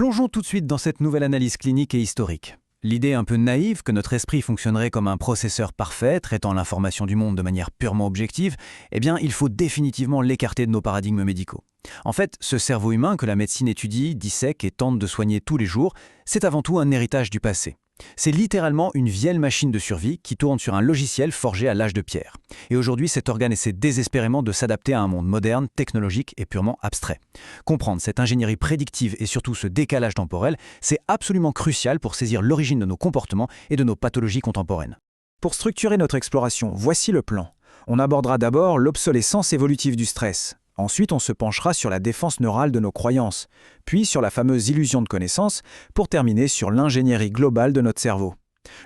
Plongeons tout de suite dans cette nouvelle analyse clinique et historique. L'idée un peu naïve que notre esprit fonctionnerait comme un processeur parfait, traitant l'information du monde de manière purement objective, eh bien, il faut définitivement l'écarter de nos paradigmes médicaux. En fait, ce cerveau humain que la médecine étudie, dissèque et tente de soigner tous les jours, c'est avant tout un héritage du passé. C'est littéralement une vieille machine de survie qui tourne sur un logiciel forgé à l'âge de pierre. Et aujourd'hui, cet organe essaie désespérément de s'adapter à un monde moderne, technologique et purement abstrait. Comprendre cette ingénierie prédictive et surtout ce décalage temporel, c'est absolument crucial pour saisir l'origine de nos comportements et de nos pathologies contemporaines. Pour structurer notre exploration, voici le plan. On abordera d'abord l'obsolescence évolutive du stress. Ensuite, on se penchera sur la défense neurale de nos croyances, puis sur la fameuse illusion de connaissance, pour terminer sur l'ingénierie globale de notre cerveau.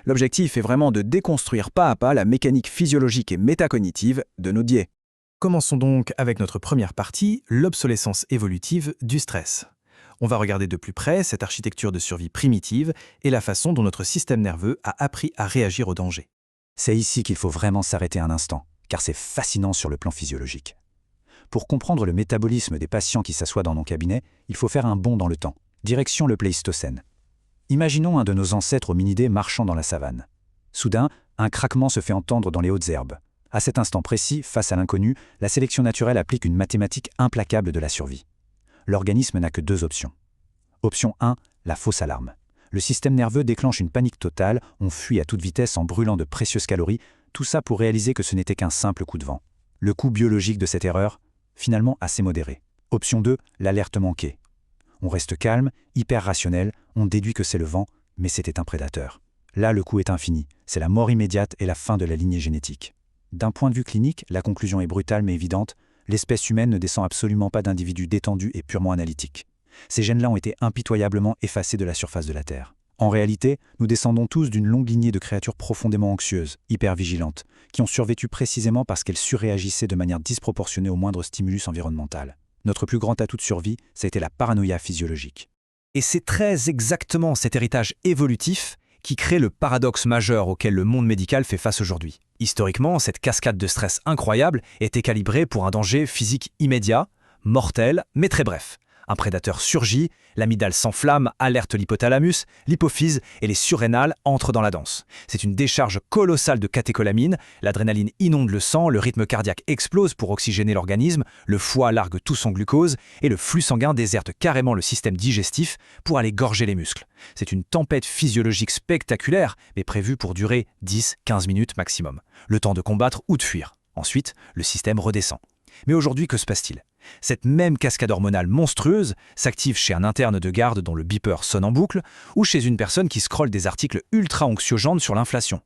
L'objectif est vraiment de déconstruire pas à pas la mécanique physiologique et métacognitive de nos biais. Commençons donc avec notre première partie, l'obsolescence évolutive du stress. On va regarder de plus près cette architecture de survie primitive et la façon dont notre système nerveux a appris à réagir au danger. C'est ici qu'il faut vraiment s'arrêter un instant, car c'est fascinant sur le plan physiologique. Pour comprendre le métabolisme des patients qui s'assoient dans nos cabinets, il faut faire un bond dans le temps, direction le Pléistocène. Imaginons un de nos ancêtres hominidés marchant dans la savane. Soudain, un craquement se fait entendre dans les hautes herbes. À cet instant précis, face à l'inconnu, la sélection naturelle applique une mathématique implacable de la survie. L'organisme n'a que deux options. Option 1, la fausse alarme. Le système nerveux déclenche une panique totale, on fuit à toute vitesse en brûlant de précieuses calories, tout ça pour réaliser que ce n'était qu'un simple coup de vent. Le coût biologique de cette erreur, finalement assez modéré. Option 2, l'alerte manquée. On reste calme, hyper rationnel, on déduit que c'est le vent, mais c'était un prédateur. Là, le coût est infini, c'est la mort immédiate et la fin de la lignée génétique. D'un point de vue clinique, la conclusion est brutale mais évidente, l'espèce humaine ne descend absolument pas d'individus détendus et purement analytiques. Ces gènes-là ont été impitoyablement effacés de la surface de la Terre. En réalité, nous descendons tous d'une longue lignée de créatures profondément anxieuses, hyper vigilantes, qui ont survécu précisément parce qu'elles surréagissaient de manière disproportionnée au moindre stimulus environnemental. Notre plus grand atout de survie, ça a été la paranoïa physiologique. Et c'est très exactement cet héritage évolutif qui crée le paradoxe majeur auquel le monde médical fait face aujourd'hui. Historiquement, cette cascade de stress incroyable était calibrée pour un danger physique immédiat, mortel, mais très bref. Un prédateur surgit, l'amygdale s'enflamme, alerte l'hypothalamus, l'hypophyse et les surrénales entrent dans la danse. C'est une décharge colossale de catécholamine, l'adrénaline inonde le sang, le rythme cardiaque explose pour oxygéner l'organisme, le foie largue tout son glucose et le flux sanguin déserte carrément le système digestif pour aller gorger les muscles. C'est une tempête physiologique spectaculaire, mais prévue pour durer 10-15 minutes maximum. Le temps de combattre ou de fuir. Ensuite, le système redescend. Mais aujourd'hui, que se passe-t-il ? Cette même cascade hormonale monstrueuse s'active chez un interne de garde dont le beeper sonne en boucle ou chez une personne qui scrolle des articles ultra anxiogènes sur l'inflation.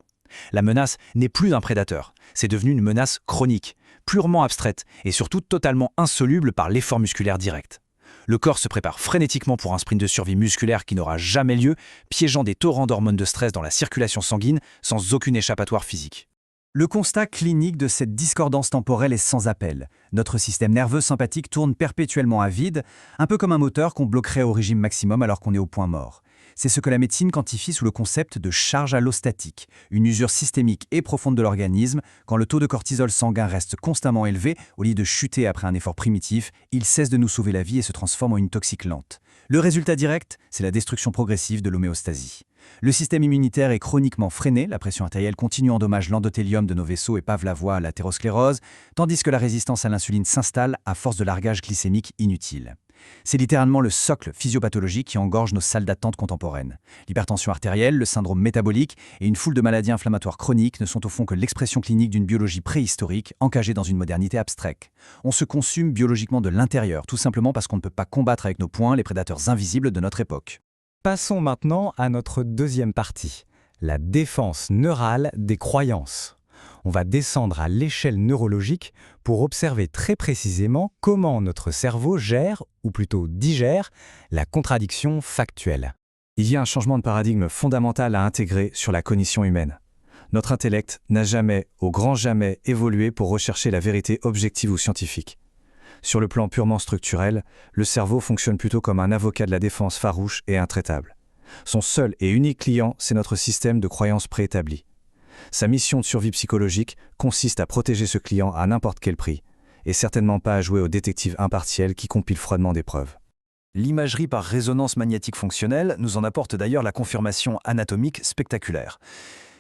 La menace n'est plus un prédateur, c'est devenu une menace chronique, purement abstraite et surtout totalement insoluble par l'effort musculaire direct. Le corps se prépare frénétiquement pour un sprint de survie musculaire qui n'aura jamais lieu, piégeant des torrents d'hormones de stress dans la circulation sanguine sans aucune échappatoire physique. Le constat clinique de cette discordance temporelle est sans appel. Notre système nerveux sympathique tourne perpétuellement à vide, un peu comme un moteur qu'on bloquerait au régime maximum alors qu'on est au point mort. C'est ce que la médecine quantifie sous le concept de charge allostatique, une usure systémique et profonde de l'organisme. Quand le taux de cortisol sanguin reste constamment élevé, au lieu de chuter après un effort primitif, il cesse de nous sauver la vie et se transforme en une toxique lente. Le résultat direct, c'est la destruction progressive de l'homéostasie. Le système immunitaire est chroniquement freiné, la pression artérielle continue endommage l'endothélium de nos vaisseaux et pave la voie à l'athérosclérose, tandis que la résistance à l'insuline s'installe à force de largage glycémique inutile. C'est littéralement le socle physiopathologique qui engorge nos salles d'attente contemporaines. L'hypertension artérielle, le syndrome métabolique et une foule de maladies inflammatoires chroniques ne sont au fond que l'expression clinique d'une biologie préhistorique encagée dans une modernité abstraite. On se consume biologiquement de l'intérieur, tout simplement parce qu'on ne peut pas combattre avec nos poings les prédateurs invisibles de notre époque. Passons maintenant à notre deuxième partie, la défense neurale des croyances. On va descendre à l'échelle neurologique pour observer très précisément comment notre cerveau gère, ou plutôt digère, la contradiction factuelle. Il y a un changement de paradigme fondamental à intégrer sur la cognition humaine. Notre intellect n'a jamais, au grand jamais, évolué pour rechercher la vérité objective ou scientifique. Sur le plan purement structurel, le cerveau fonctionne plutôt comme un avocat de la défense farouche et intraitable. Son seul et unique client, c'est notre système de croyances préétabli. Sa mission de survie psychologique consiste à protéger ce client à n'importe quel prix, et certainement pas à jouer au détective impartial qui compile froidement des preuves. L'imagerie par résonance magnétique fonctionnelle nous en apporte d'ailleurs la confirmation anatomique spectaculaire.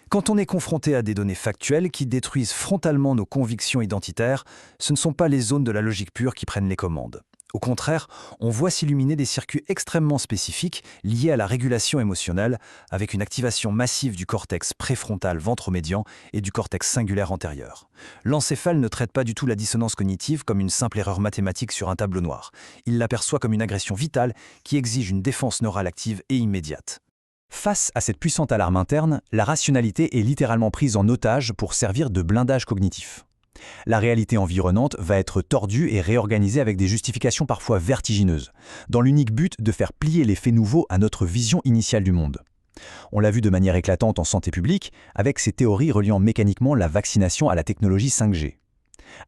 Quand on est confronté à des données factuelles qui détruisent frontalement nos convictions identitaires, ce ne sont pas les zones de la logique pure qui prennent les commandes. Au contraire, on voit s'illuminer des circuits extrêmement spécifiques liés à la régulation émotionnelle, avec une activation massive du cortex préfrontal ventromédian et du cortex singulaire antérieur. L'encéphale ne traite pas du tout la dissonance cognitive comme une simple erreur mathématique sur un tableau noir. Il l'aperçoit comme une agression vitale qui exige une défense neurale active et immédiate. Face à cette puissante alarme interne, la rationalité est littéralement prise en otage pour servir de blindage cognitif. La réalité environnante va être tordue et réorganisée avec des justifications parfois vertigineuses, dans l'unique but de faire plier les faits nouveaux à notre vision initiale du monde. On l'a vu de manière éclatante en santé publique, avec ces théories reliant mécaniquement la vaccination à la technologie 5G.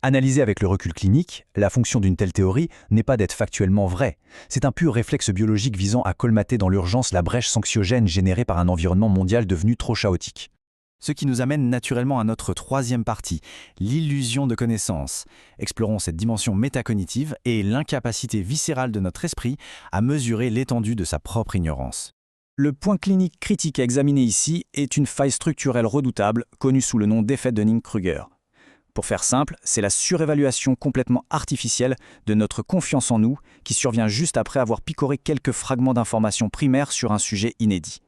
Analysée avec le recul clinique, la fonction d'une telle théorie n'est pas d'être factuellement vraie. C'est un pur réflexe biologique visant à colmater dans l'urgence la brèche anxiogène générée par un environnement mondial devenu trop chaotique. Ce qui nous amène naturellement à notre troisième partie, l'illusion de connaissance. Explorons cette dimension métacognitive et l'incapacité viscérale de notre esprit à mesurer l'étendue de sa propre ignorance. Le point clinique critique à examiner ici est une faille structurelle redoutable, connue sous le nom d'effet Dunning-Kruger. Pour faire simple, c'est la surévaluation complètement artificielle de notre confiance en nous qui survient juste après avoir picoré quelques fragments d'informations primaires sur un sujet inédit.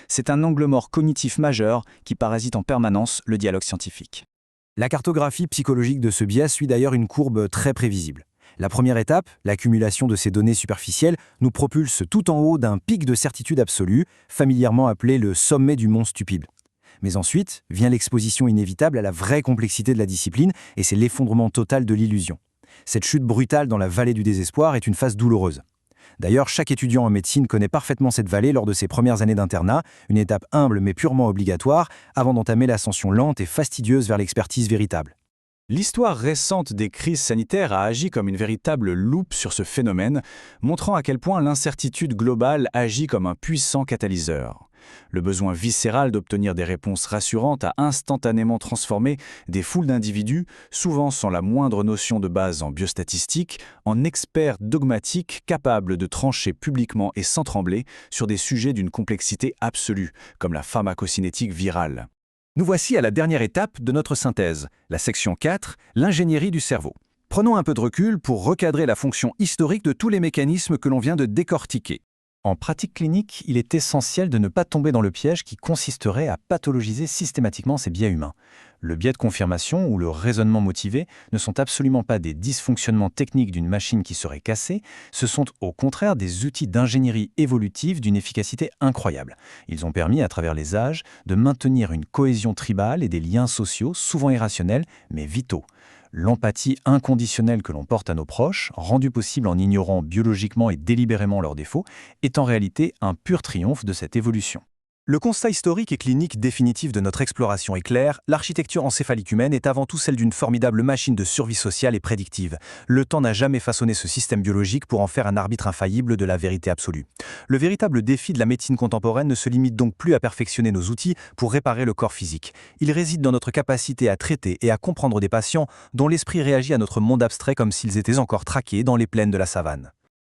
C'est un angle mort cognitif majeur qui parasite en permanence le dialogue scientifique. La cartographie psychologique de ce biais suit d'ailleurs une courbe très prévisible. La première étape, l'accumulation de ces données superficielles, nous propulse tout en haut d'un pic de certitude absolue, familièrement appelé le sommet du mont stupide. Mais ensuite vient l'exposition inévitable à la vraie complexité de la discipline et c'est l'effondrement total de l'illusion. Cette chute brutale dans la vallée du désespoir est une phase douloureuse. D'ailleurs, chaque étudiant en médecine connaît parfaitement cette vallée lors de ses premières années d'internat, une étape humble mais purement obligatoire, avant d'entamer l'ascension lente et fastidieuse vers l'expertise véritable. L'histoire récente des crises sanitaires a agi comme une véritable loupe sur ce phénomène, montrant à quel point l'incertitude globale agit comme un puissant catalyseur. Le besoin viscéral d'obtenir des réponses rassurantes a instantanément transformé des foules d'individus, souvent sans la moindre notion de base en biostatistique, en experts dogmatiques capables de trancher publiquement et sans trembler sur des sujets d'une complexité absolue, comme la pharmacocinétique virale. Nous voici à la dernière étape de notre synthèse, la section 4, l'ingénierie du cerveau. Prenons un peu de recul pour recadrer la fonction historique de tous les mécanismes que l'on vient de décortiquer. En pratique clinique, il est essentiel de ne pas tomber dans le piège qui consisterait à pathologiser systématiquement ces biais humains. Le biais de confirmation ou le raisonnement motivé ne sont absolument pas des dysfonctionnements techniques d'une machine qui serait cassée, ce sont au contraire des outils d'ingénierie évolutive d'une efficacité incroyable. Ils ont permis, à travers les âges, de maintenir une cohésion tribale et des liens sociaux souvent irrationnels mais vitaux. L'empathie inconditionnelle que l'on porte à nos proches, rendue possible en ignorant biologiquement et délibérément leurs défauts, est en réalité un pur triomphe de cette évolution. Le constat historique et clinique définitif de notre exploration est clair, l'architecture encéphalique humaine est avant tout celle d'une formidable machine de survie sociale et prédictive. Le temps n'a jamais façonné ce système biologique pour en faire un arbitre infaillible de la vérité absolue. Le véritable défi de la médecine contemporaine ne se limite donc plus à perfectionner nos outils pour réparer le corps physique. Il réside dans notre capacité à traiter et à comprendre des patients dont l'esprit réagit à notre monde abstrait comme s'ils étaient encore traqués dans les plaines de la savane.